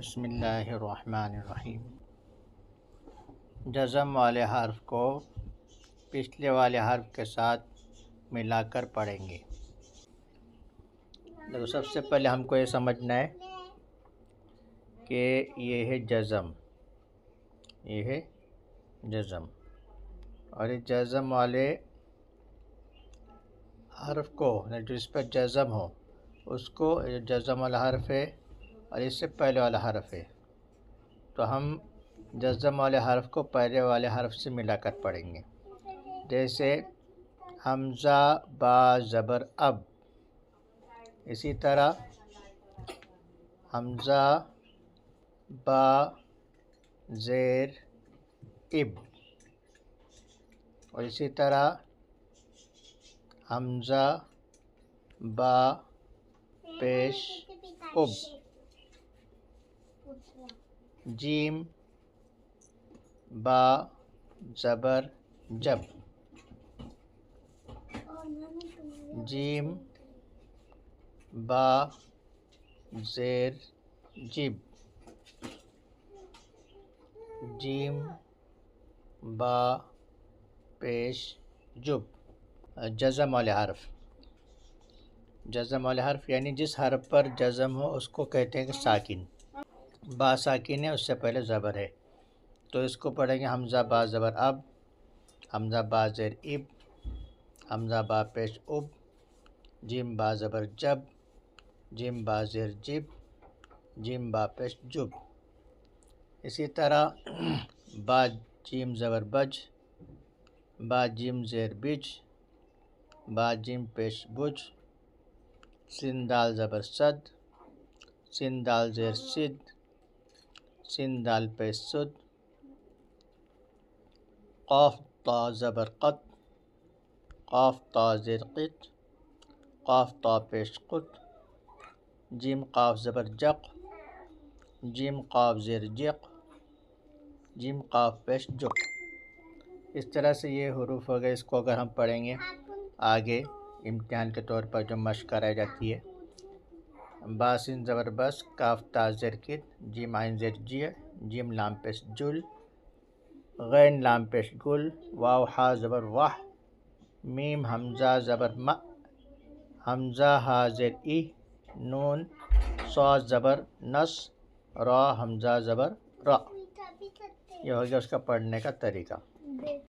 بسم اللہ الرحمن الرحیم۔ جزم والے حرف کو پچھلے والے حرف کے ساتھ ملا کر پڑھیں گے۔ تو سب سے پہلے ہم کو یہ سمجھنا ہے کہ یہ ہے جزم، یہ ہے جزم، اور یہ جزم والے حرف کو جو اس پر جزم ہو اس کو جزم والا حرف ہے اور اس سے پہلے والا حرف ہے، تو ہم جزم والے حرف کو پہلے والے حرف سے ملا کر پڑھیں گے۔ جیسے حمزہ با زبر اب، اسی طرح حمزہ با زیر اب، اور اسی طرح حمزہ با پیش اب، جیم با زبر جب، جیم با زیر جب، جیم با پیش جب۔ جزم والے حرف، جزم والے حرف یعنی جس حرف پر جزم ہو اس کو کہتے ہیں کہ ساکن۔ با ساکن ہے، اس سے پہلے زبر ہے، تو اس کو پڑھیں گے حمزہ با زبر اب، حمزہ با زیر اب، حمزہ با پیش اب، جیم با زبر جب، جیم با زیر جب، جیم با پیش جب۔ اسی طرح با جیم زبر بج، با جیم زیر بج، با جیم پیش بج، سین دال زبر صد، سین دال زیر صد، سین دال پیش صد، قاف تا زبر قط، قاف تا زیر قط، قاف تا پیش قط، جیم قاف زبر جق، جیم قاف زیر جق، جیم قاف پیش جق۔ اس طرح سے یہ حروف ہو گئے، اس کو اگر ہم پڑھیں گے آگے امتحان کے طور پر جو مشق کرائی جاتی ہے، با سین زبر بس، کاف تا زیر کت، جیم عین زیر جی، جیم لام پیش جل، غین لام پیش گل، واو ہا زبر واہ، میم حمزہ زبر م، حمزہ ہا زیر ای، نون صاد زبر نس، را حمزہ زبر را۔ یہ ہو گیا اس کا پڑھنے کا طریقہ۔